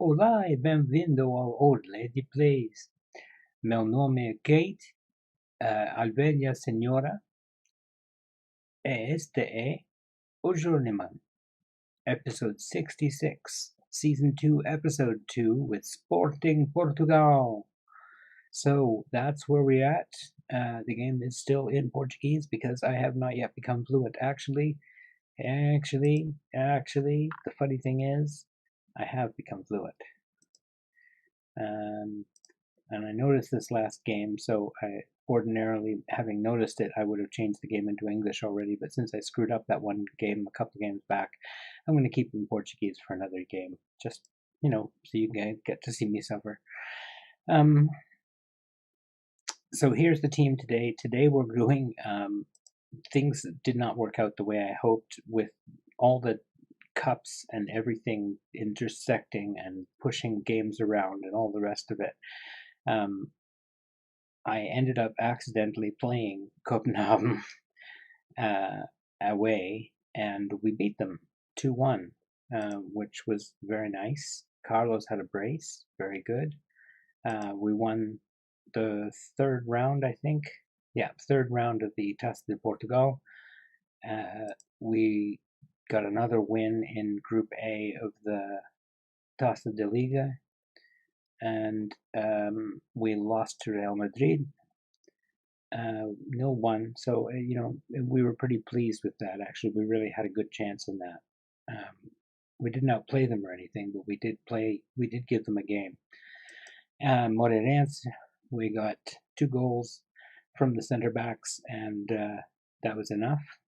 Olá e bem-vindo ao Old Lady Plays. Meu nome é Kate, a velha senhora, e este é o Journeyman, episode 66, season 2, episode 2, with Sporting Portugal. So that's where we're at. The game is still in Portuguese because I have not yet become fluent. Actually, the funny thing is, I have become fluent. And I noticed this last game, so I ordinarily, having noticed it, I would have changed the game into English already, but since I screwed up that one game a couple games back, I'm going to keep it in Portuguese for another game, just, so you guys get to see me suffer. So here's the team today. Today we're doing, things did not work out the way I hoped with all the cups and everything intersecting and pushing games around and all the rest of it. I ended up accidentally playing Copenhagen away, and we beat them 2-1, which was very nice. Carlos had a brace, very good. We won the third round, I think. Yeah, third round of the Taça de Portugal. We got another win in Group A of the Taça de Liga, and we lost to Real Madrid 0-1. So we were pretty pleased with that. Actually, we really had a good chance in that. We didn't outplay them or anything, but we did play. We did give them a game. Moreirense, we got 2 goals from the center backs, and that was enough.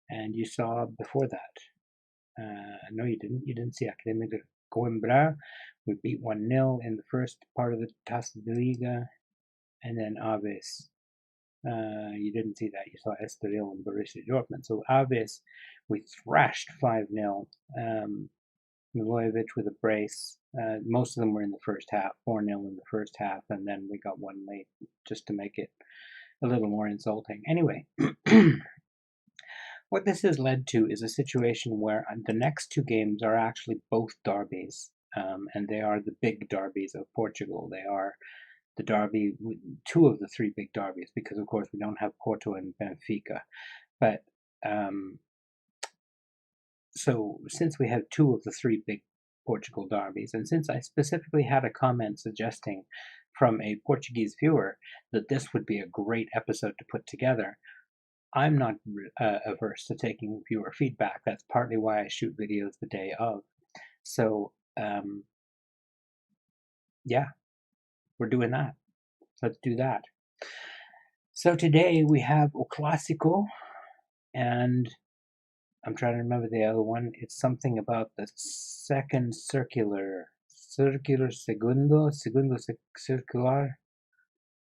And you saw before that. No, you didn't. You didn't see Académica Coimbra. We beat 1-0 in the first part of the Taça de Liga, and then Aves. You didn't see that. You saw Estoril and Borussia Dortmund. So Aves, we thrashed 5-0. Milojevic with a brace. Most of them were in the first half, 4-0 in the first half, and then we got one late just to make it a little more insulting. Anyway, what this has led to is a situation where the next 2 games are actually both derbies, and they are the big derbies of Portugal. They are the derby, 2 of the 3 big derbies, because of course we don't have Porto and Benfica. But so since we have 2 of the 3 big Portugal derbies, and since I specifically had a comment suggesting from a Portuguese viewer that this would be a great episode to put together, I'm not averse to taking viewer feedback. That's partly why I shoot videos the day of. So, yeah, we're doing that. Let's do that. So today we have O Classico, and I'm trying to remember the other one. It's something about the second circular segundo circular.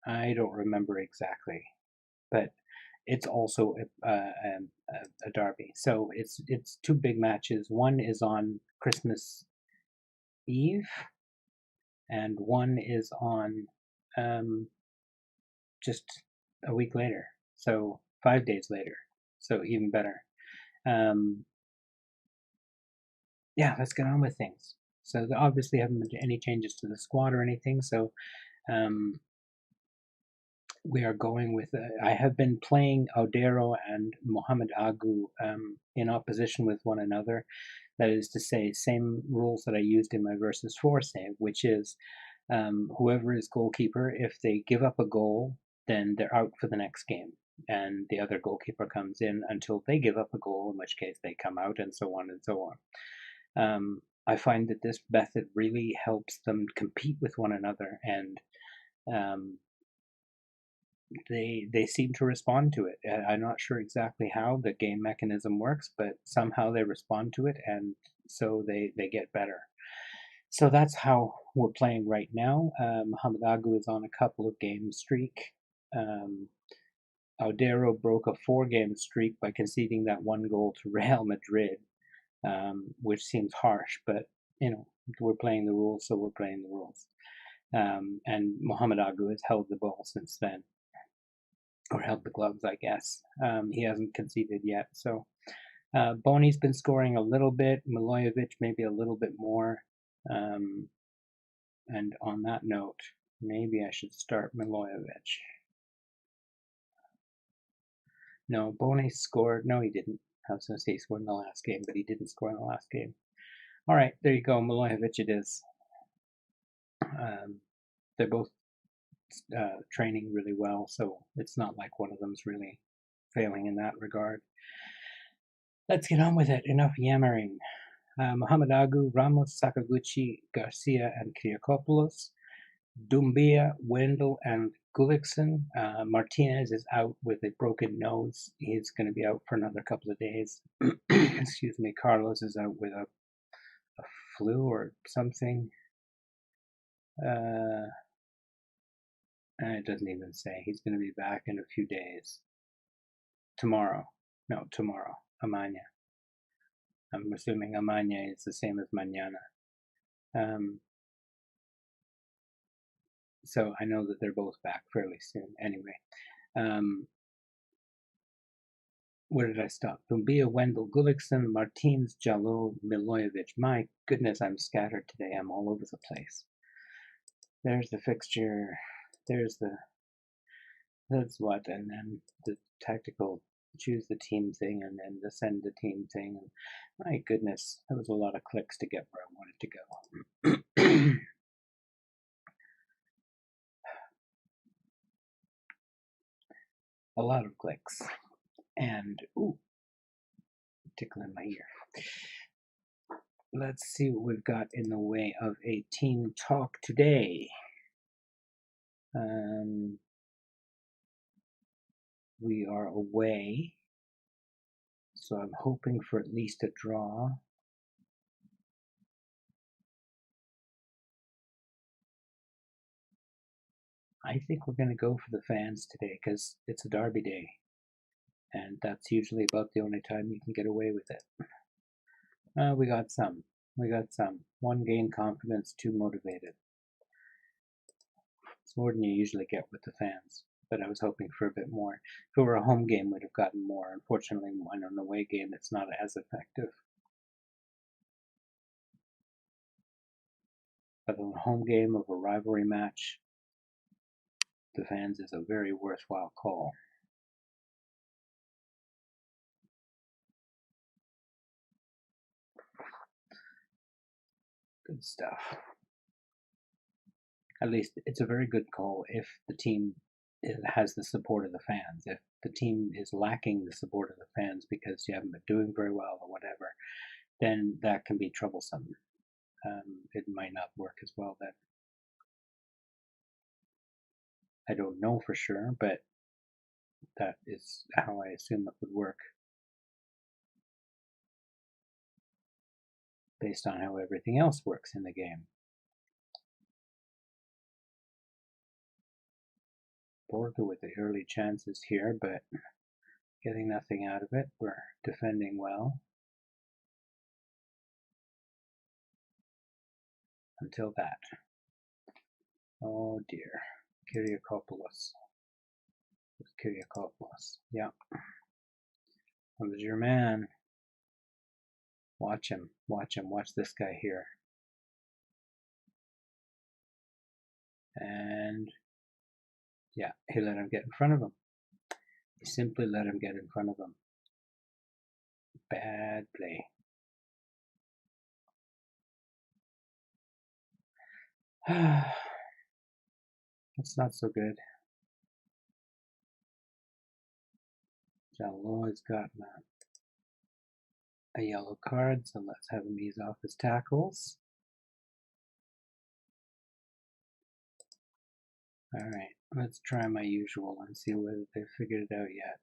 I don't remember exactly, but it's also a derby. So it's 2 big matches. One is on Christmas Eve, and one is on just a week later. So 5 days later. So even better. Yeah, let's get on with things. So there obviously haven't been any changes to the squad or anything. So we are going with. I have been playing Audero and Mohamed Agu in opposition with one another. That is to say, same rules that I used in my versus 4 save, which is whoever is goalkeeper, if they give up a goal, then they're out for the next game. And the other goalkeeper comes in until they give up a goal, in which case they come out, and so on and so on. I find that this method really helps them compete with one another, and they seem to respond to it. I'm not sure exactly how the game mechanism works, but somehow they respond to it, and so they get better. So that's how we're playing right now. Mohamed Agu is on a couple of game streak. Audero broke a 4-game streak by conceding that 1 goal to Real Madrid, which seems harsh, but we're playing the rules, so we're playing the rules. And Mohamed Agu has held the ball since then, or held the gloves, I guess. He hasn't conceded yet. So Boni's been scoring a little bit. Milojevic maybe a little bit more. And on that note, maybe I should start Milojevic. No, Bone scored. No, he didn't. I was going to say he scored in the last game, but he didn't score in the last game. All right, there you go. Milojevic it is. They're both training really well, so it's not like one of them's really failing in that regard. Let's get on with it. Enough yammering. Mohamed Agu, Ramos, Sakaguchi, Garcia, and Kyriakopoulos. Doumbia, Wendell, and Gullikson. Martinez is out with a broken nose. He's going to be out for another couple of days. Excuse me. Carlos is out with a flu or something. It doesn't even say. He's going to be back in a few days. Tomorrow. No, tomorrow. Amanya. I'm assuming Amanya is the same as mañana. So I know that they're both back fairly soon. Anyway, where did I stop? Doumbia, Wendell, Gullikson, Martins, Jallo, Milojevic. My goodness, I'm scattered today. I'm all over the place. There's the fixture. There's the that's what, and then the tactical choose the team thing, and then the send the team thing. And my goodness, that was a lot of clicks to get where I wanted to go. A lot of clicks. And, ooh, tickling my ear. Let's see what we've got in the way of a team talk today. We are away, so I'm hoping for at least a draw. I think we're going to go for the fans today because it's a derby day, and that's usually about the only time you can get away with it. We got some. One, gain confidence, two, motivated. It's more than you usually get with the fans, but I was hoping for a bit more. If it were a home game, we'd have gotten more. Unfortunately, on an away game, it's not as effective. But on a home game of a rivalry match, the fans is a very worthwhile call. Good stuff. At least it's a very good call if the team has the support of the fans. If the team is lacking the support of the fans because you haven't been doing very well or whatever, then that can be troublesome. It might not work as well then. I don't know for sure, but that is how I assume it would work based on how everything else works in the game. Porto with the early chances here, but getting nothing out of it. We're defending well. Until that. Oh dear. Kyriakopoulos. Yeah. That was your man. Watch him. Watch this guy here. And yeah, he let him get in front of him. He simply let him get in front of him. Bad play. That's not so good. Jallo has gotten a yellow card, so let's have him ease off his tackles. Alright, let's try my usual and see whether they've figured it out yet.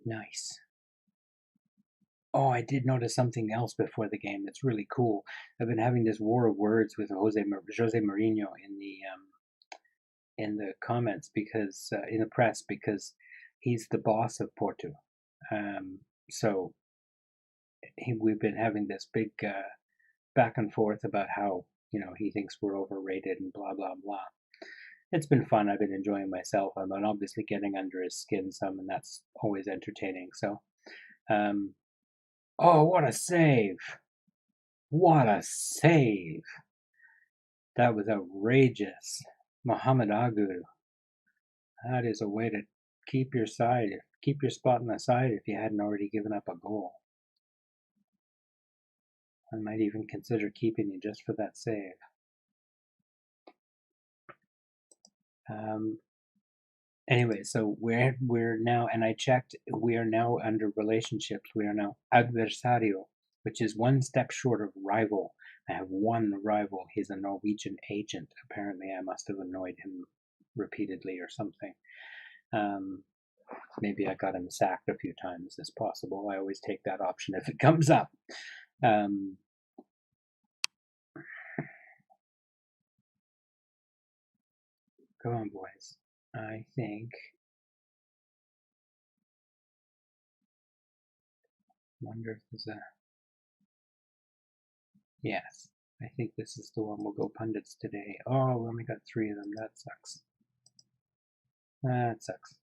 Nice. Oh, I did notice something else before the game that's really cool. I've been having this war of words with Jose Mourinho in the comments because in the press because he's the boss of Porto. So we've been having this big back and forth about how he thinks we're overrated and blah blah blah. It's been fun. I've been enjoying myself. I'm obviously getting under his skin some, and that's always entertaining. So Oh, what a save! What a save! That was outrageous. Mohamed Agu. That is a way to keep your spot on the side if you hadn't already given up a goal. I might even consider keeping you just for that save. Anyway, so we're now, and I checked, we are now under relationships. We are now adversario, which is one step short of rival. I have one rival. He's a Norwegian agent. Apparently, I must have annoyed him repeatedly or something. Maybe I got him sacked a few times. It's possible. I always take that option if it comes up. Come on, boys. I think. Wonder if there's a. Yes, I think this is the one. We'll go pundits today. Oh, we only got 3 of them. That sucks. That sucks.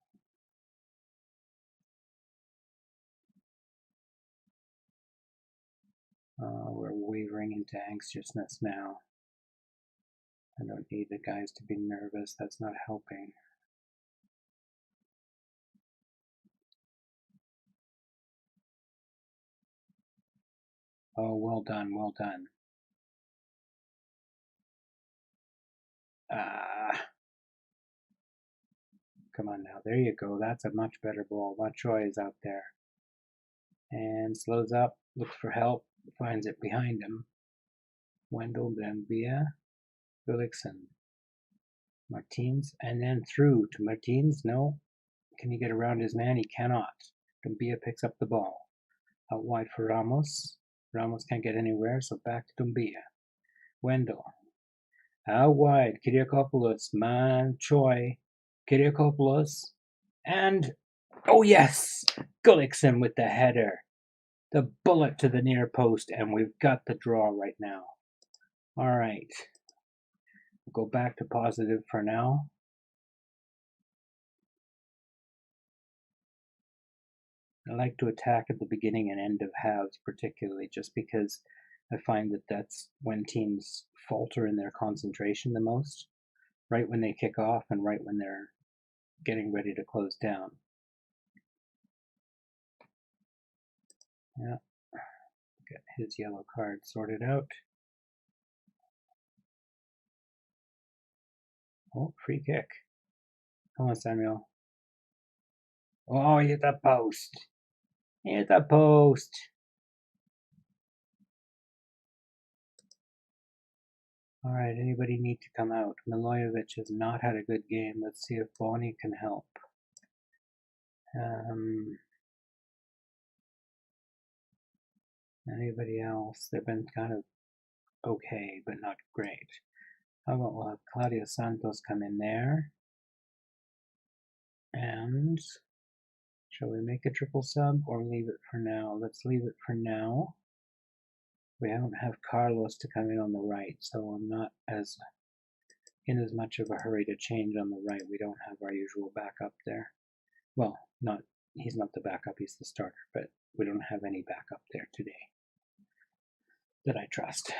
We're wavering into anxiousness now. I don't need the guys to be nervous. That's not helping. Oh, well done, well done. Come on now. There you go. That's a much better ball. Machoy is out there. And slows up, looks for help, finds it behind him. Wendell, Dembia, Gullikson, Martins, and then through to Martins. No. Can he get around his man? He cannot. Dumbia picks up the ball. Out wide for Ramos. Ramos can't get anywhere, so back to Dumbia. Wendell. Out wide. Kiriakopoulos. Man. Choi. Kiriakopoulos. And, oh yes! Gullikson with the header. The bullet to the near post, and we've got the draw right now. All right. We'll go back to positive for now. I like to attack at the beginning and end of halves, particularly just because I find that that's when teams falter in their concentration the most, right when they kick off and right when they're getting ready to close down. Yeah, get his yellow card sorted out. Oh, free kick. Come on, Samuel. Oh, hit the post. Hit the post. All right, anybody need to come out? Milojevic has not had a good game. Let's see if Bonnie can help. Anybody else? They've been kind of okay, but not great. How about we'll have Claudio Santos come in there? And shall we make a triple sub or leave it for now? Let's leave it for now. We don't have Carlos to come in on the right, so I'm not in as much of a hurry to change on the right. We don't have our usual backup there. Well, he's not the backup, he's the starter, but we don't have any backup there today that I trust.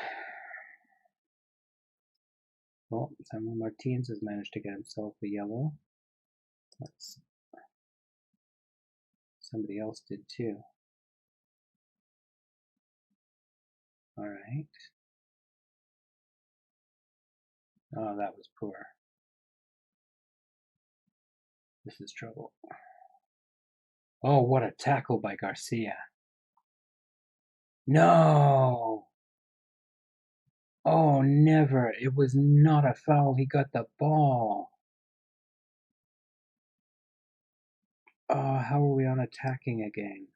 Well, Samuel Martins has managed to get himself a yellow. Somebody else did too. All right. Oh, that was poor. This is trouble. Oh, what a tackle by Garcia. No! Oh, never. It was not a foul. He got the ball. Oh, how are we on attacking again?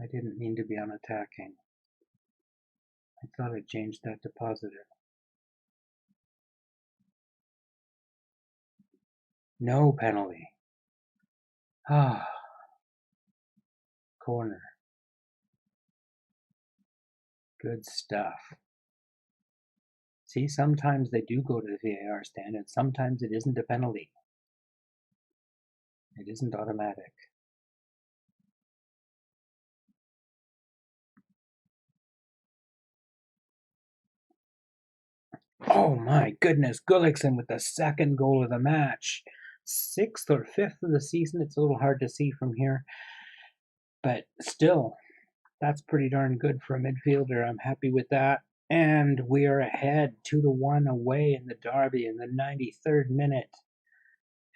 I didn't mean to be on attacking. I thought I changed that to positive. No penalty. Ah. Corner. Good stuff. See, sometimes they do go to the VAR stand, and sometimes it isn't a penalty. It isn't automatic. Oh my goodness, Gullikson with the second goal of the match. 6th or 5th of the season. It's a little hard to see from here. But still, that's pretty darn good for a midfielder. I'm happy with that. And we are ahead 2-1 away in the derby in the 93rd minute.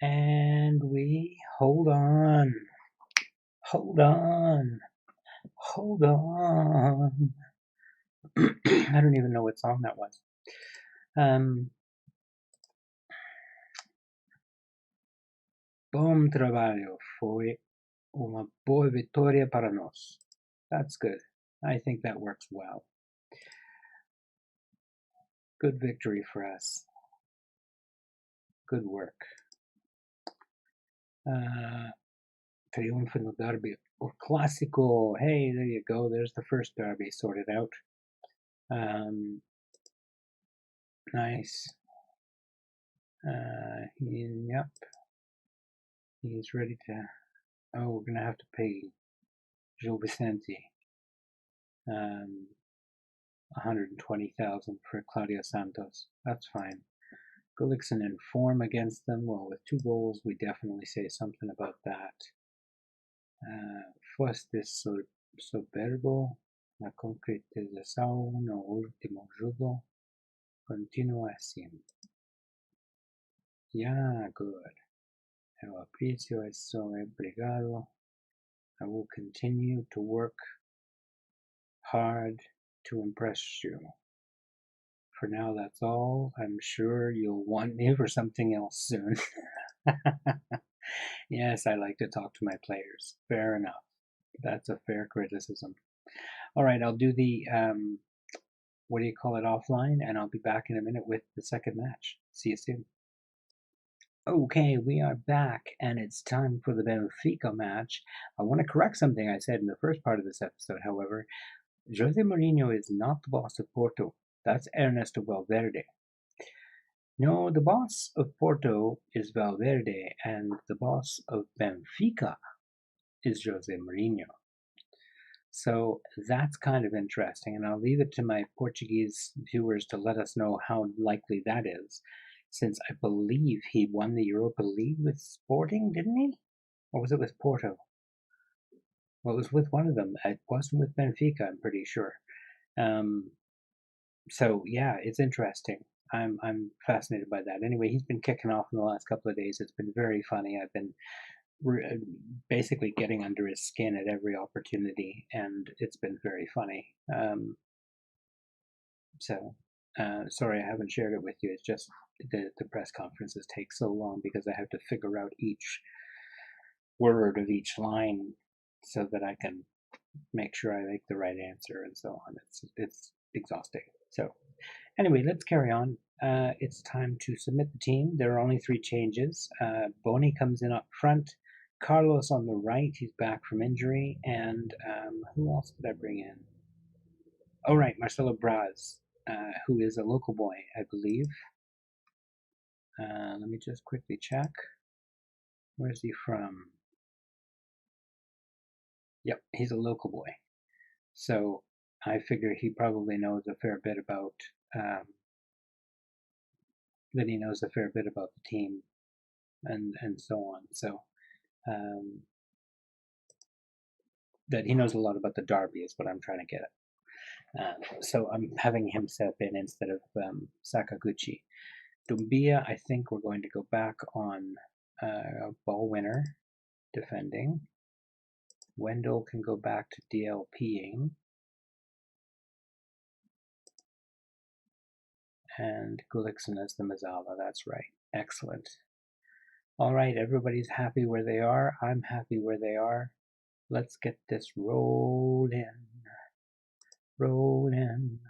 And we hold on. Hold on. Hold on. I don't even know what song that was. Bom trabalho. Foi uma boa vitória para nós. That's good. I think that works well. Good victory for us. Good work. Triunfo no derby. O Classico. Hey, there you go. There's the first derby sorted out. Nice. Yep. He's ready to... Oh, we're going to have to pay Gil Vicente 120,000 for Claudio Santos. That's fine. Gullikson in form against them. Well, with 2 goals, we definitely say something about that. Foste soberbo, la concretização no último jogo continua assim. Yeah, good. Eu aprecio isso, obrigado. I will continue to work hard to impress you. For now, that's all. I'm sure you'll want me for something else soon. Yes, I like to talk to my players. Fair enough. That's a fair criticism. All right, I'll do the, what do you call it, offline, and I'll be back in a minute with the second match. See you soon. Okay, we are back, and it's time for the Benfica match. I want to correct something I said in the first part of this episode, however. Jose Mourinho is not the boss of Porto. That's Ernesto Valverde. No, the boss of Porto is Valverde, and the boss of Benfica is Jose Mourinho. So that's kind of interesting, and I'll leave it to my Portuguese viewers to let us know how likely that is, since I believe he won the Europa League with Sporting, didn't he? Or was it with Porto? Well, it was with one of them. It wasn't with Benfica, I'm pretty sure. So yeah, it's interesting. I'm fascinated by that. Anyway, he's been kicking off in the last couple of days. It's been very funny. I've been basically getting under his skin at every opportunity, and it's been very funny. Sorry I haven't shared it with you. It's just the press conferences take so long because I have to figure out each word of each line so that I can make sure I make the right answer and so on. It's exhausting. So anyway, let's carry on. It's time to submit the team. There are only 3 changes. Boni comes in up front. Carlos on the right. He's back from injury. And who else did I bring in? Oh, right, Marcelo Braz, who is a local boy, I believe. Let me just quickly check. Where's he from? Yep, he's a local boy. So I figure he probably knows a fair bit about that he knows a fair bit about the team and so on. So that he knows a lot about the derby is what I'm trying to get at. So I'm having him step in instead of Sakaguchi. Dumbia, I think we're going to go back on ball winner defending. Wendell can go back to DLPing. And Gullikson as the Mazzala, that's right. Excellent. All right, everybody's happy where they are. I'm happy where they are. Let's get this rolling. Rolling.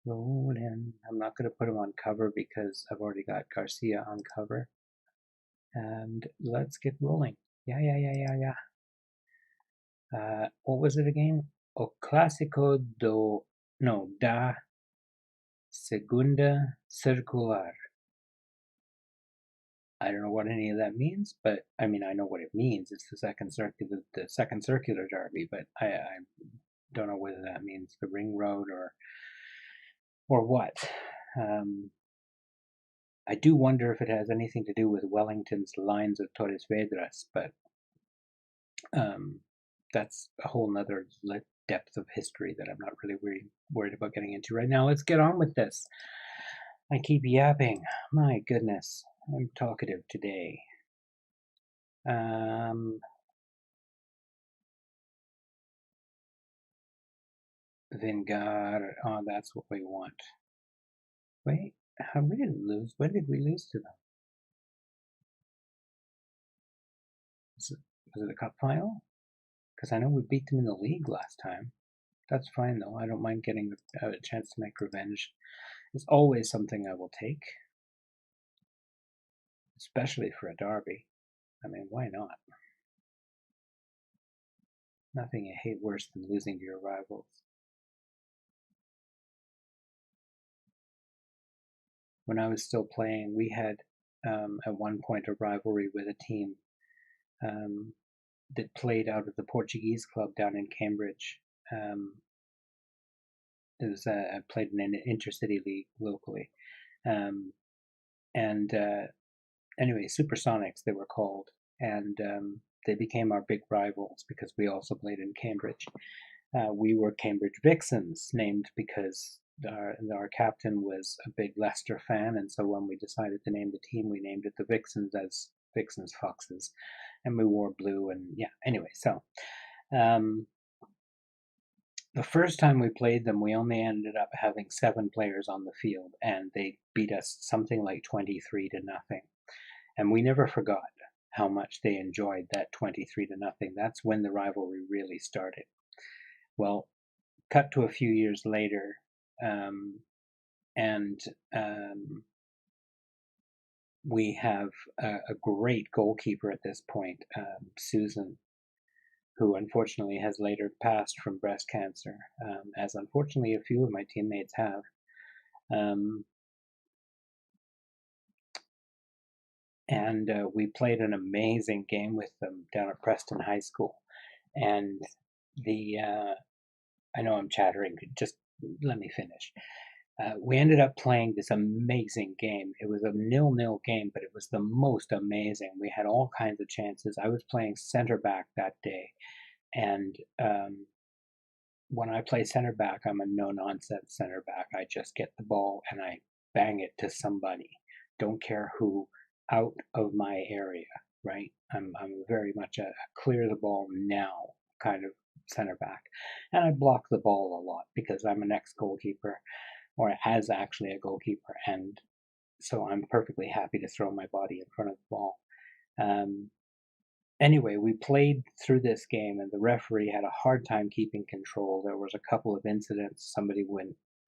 Rolling. I'm not going to put him on cover because I've already got Garcia on cover. And let's get rolling. Yeah. What was it again? O Clássico da Segunda Circular. I don't know what any of that means, but I mean, I know what it means. It's the second circular derby, but I don't know whether that means the ring road or what. I do wonder if it has anything to do with Wellington's lines of Torres Vedras, but that's a whole nother depth of history that I'm not really worried about getting into right now. Let's get on with this. I keep yapping. My goodness, I'm talkative today. Vingar. Oh, that's what we want. Wait, how we didn't lose? When did we lose to them? Was it a cup final? Because I know we beat them in the league last time. That's fine though. I don't mind getting a chance to make revenge. It's always something I will take, especially for a derby. I mean, why not? Nothing you hate worse than losing to your rivals. When I was still playing, we had at one point a rivalry with a team that played out of the Portuguese club down in Cambridge. It was I played in an intercity league locally, and anyway, Supersonics they were called, and they became our big rivals because we also played in Cambridge. We were Cambridge Vixens, named because our captain was a big Leicester fan, and so when we decided to name the team, we named it the Vixens as Vixens Foxes, and we wore blue. And yeah, anyway, so the first time we played them, we only ended up having 7 players on the field, and they beat us something like 23-0. And we never forgot how much they enjoyed that 23-0. That's when the rivalry really started. Well, cut to a few years later, and we have a great goalkeeper at this point, Susan, who unfortunately has later passed from breast cancer, as unfortunately a few of my teammates have. And we played an amazing game with them down at Preston High School. And I know I'm chattering, just let me finish. We ended up playing this amazing game. It was a 0-0 game, but it was the most amazing. We had all kinds of chances. I was playing center back that day, and when I play center back, I'm a no-nonsense center back. I just get the ball and I bang it to somebody. Don't care who, out of my area, right? I'm very much a clear the ball now kind of center back. And I block the ball a lot because I'm an ex-goalkeeper, or as actually a goalkeeper, and so I'm perfectly happy to throw my body in front of the ball. Anyway, we played through this game, and the referee had a hard time keeping control. There was a couple of incidents. Somebody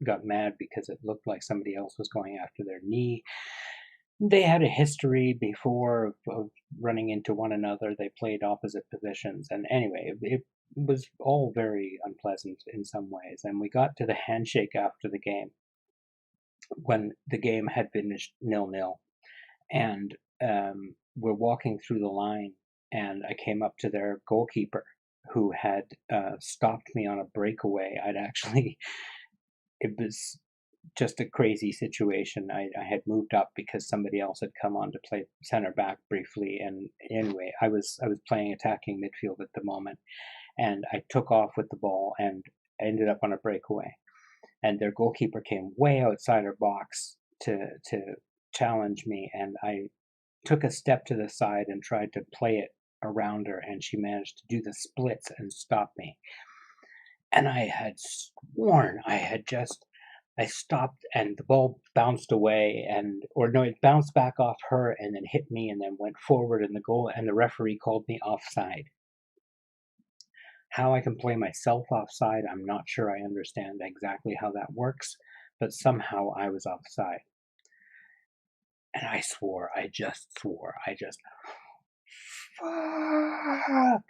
got mad because it looked like somebody else was going after their knee. They had a history before of running into one another. They played opposite positions, and anyway, it was all very unpleasant in some ways. And we got to the handshake after the game when the game had finished 0-0, and we're walking through the line, and I came up to their goalkeeper who had stopped me on a breakaway. It was just a crazy situation. I had moved up because somebody else had come on to play center back briefly, and anyway, I was playing attacking midfield at the moment, and I took off with the ball and ended up on a breakaway, and their goalkeeper came way outside her box to challenge me, and I took a step to the side and tried to play it around her, and she managed to do the splits and stop me. And I had sworn I stopped, and the ball bounced away, it bounced back off her and then hit me and then went forward in the goal, and the referee called me offside. How I can play myself offside, I'm not sure I understand exactly how that works, but somehow I was offside. And I swore, fuck!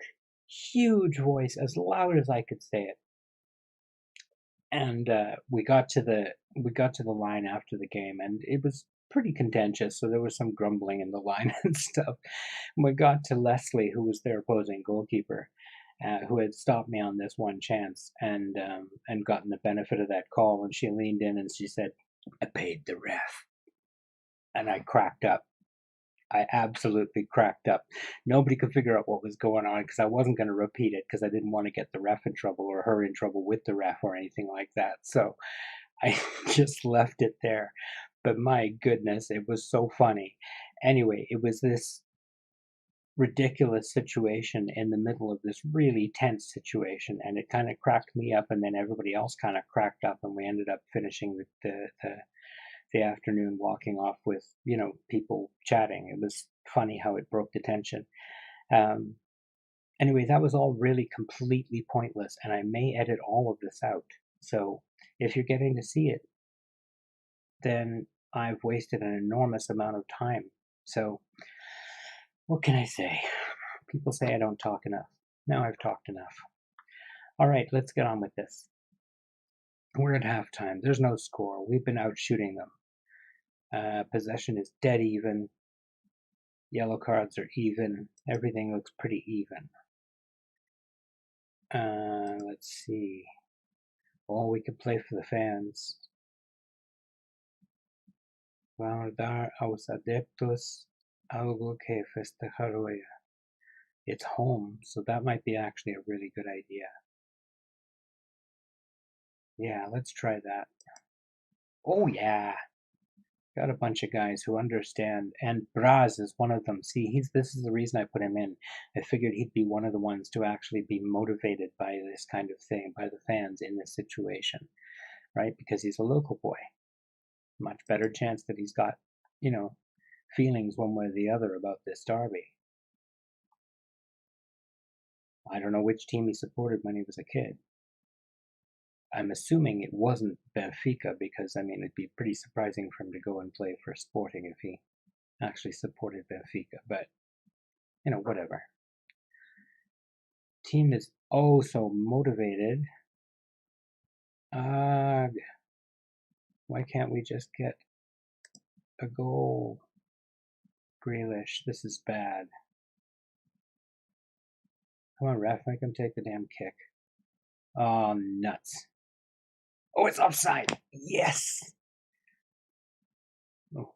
Huge voice, as loud as I could say it. And we got to the line after the game, and it was pretty contentious, so there was some grumbling in the line and stuff. We got to Leslie, who was their opposing goalkeeper, who had stopped me on this one chance and gotten the benefit of that call, and she leaned in and she said, I paid the ref. And I cracked up. I absolutely cracked up. Nobody could figure out what was going on because I wasn't going to repeat it because I didn't want to get the ref in trouble or her in trouble with the ref or anything like that. So I just left it there. But my goodness, it was so funny. Anyway, it was this ridiculous situation in the middle of this really tense situation, and it kind of cracked me up, and then everybody else kind of cracked up, and we ended up finishing the afternoon walking off with, people chatting. It was funny how it broke the tension. Um, anyway, that was all really completely pointless, and I may edit all of this out. So if you're getting to see it, then I've wasted an enormous amount of time. So what can I say? People say I don't talk enough. Now I've talked enough. All right, let's get on with this. We're at halftime. There's no score. We've been out shooting them. Possession is dead even. Yellow cards are even. Everything looks pretty even. Let's see. Oh, we could play for the fans. Vamos dar aos adeptos algo que festejar hoy. It's home, so that might be actually a really good idea. Yeah, let's try that. Oh yeah, got a bunch of guys who understand, and Braz is one of them. See, this is the reason I put him in. I figured he'd be one of the ones to actually be motivated by this kind of thing, by the fans in this situation, right? Because he's a local boy. Much better chance that he's got, feelings one way or the other about this derby. I don't know which team he supported when he was a kid. I'm assuming it wasn't Benfica because, it'd be pretty surprising for him to go and play for Sporting if he actually supported Benfica, but, whatever. Team is oh so motivated. Why can't we just get a goal? Grealish, this is bad. Come on, ref, make him take the damn kick. Oh, nuts. Oh, it's offside. Yes. Oh,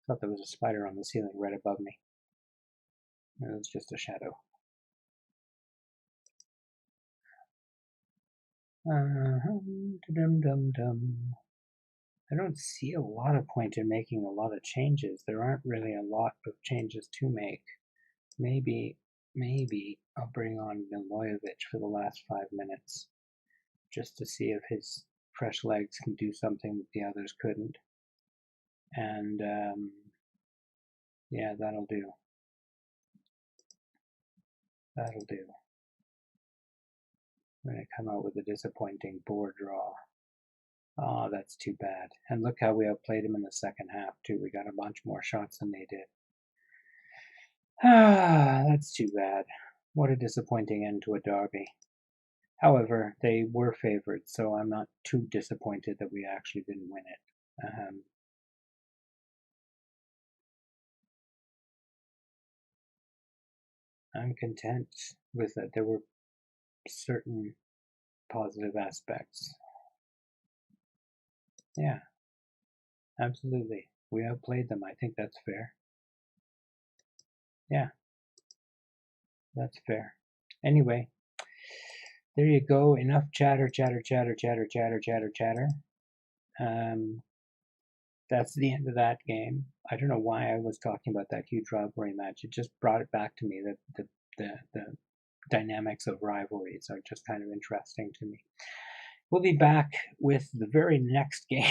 thought there was a spider on the ceiling right above me. It was just a shadow. Dum-dum-dum. I don't see a lot of point in making a lot of changes. There aren't really a lot of changes to make. Maybe I'll bring on Milojevic for the last 5 minutes just to see if his fresh legs can do something that the others couldn't. And yeah, that'll do. That'll do. I'm going to come out with a disappointing board draw. Oh, that's too bad. And look how we outplayed them in the second half, too. We got a bunch more shots than they did. Ah, that's too bad. What a disappointing end to a derby. However, they were favored, so I'm not too disappointed that we actually didn't win it. I'm content with that. There were certain positive aspects. Yeah, absolutely. We outplayed them. I think that's fair. Yeah, that's fair. Anyway, there you go. Enough chatter. That's the end of that game. I don't know why I was talking about that huge rivalry match. It just brought it back to me that the dynamics of rivalries are just kind of interesting to me. We'll be back with the very next game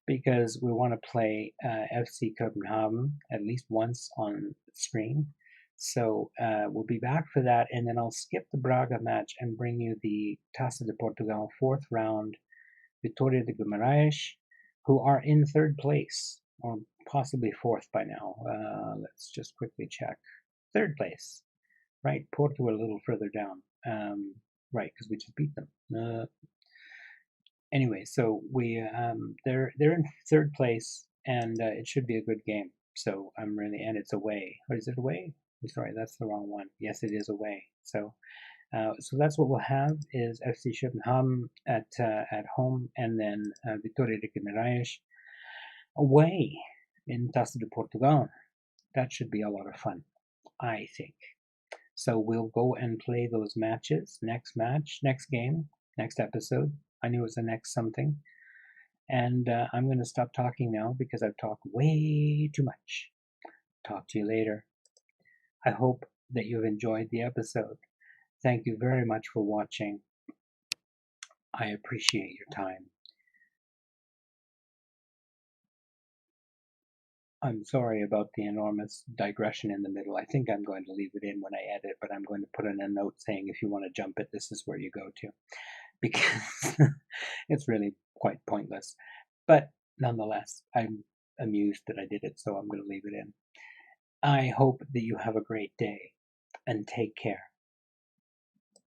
because we want to play FC Copenhagen at least once on stream. So we'll be back for that, and then I'll skip the Braga match and bring you the Taça de Portugal 4th round, Vitória de Guimarães, who are in 3rd place, or possibly 4th by now. Let's just quickly check. 3rd place, right? Porto a little further down, right? Because we just beat them. Anyway, so they're in 3rd place, and it should be a good game. So and it's away. Or is it away? I'm sorry, that's the wrong one. Yes, it is away. So So that's what we'll have is FC Schopenham at home, and then Vitória de Guimarães away in Taça de Portugal. That should be a lot of fun, I think. So we'll go and play those matches. Next match, next game, next episode. I knew it was the next something. And I'm going to stop talking now because I've talked way too much. Talk to you later. I hope that you've enjoyed the episode. Thank you very much for watching. I appreciate your time. I'm sorry about the enormous digression in the middle. I think I'm going to leave it in when I edit, but I'm going to put in a note saying if you want to jump it, this is where you go to, because it's really quite pointless. But nonetheless, I'm amused that I did it, so I'm going to leave it in. I hope that you have a great day, and take care.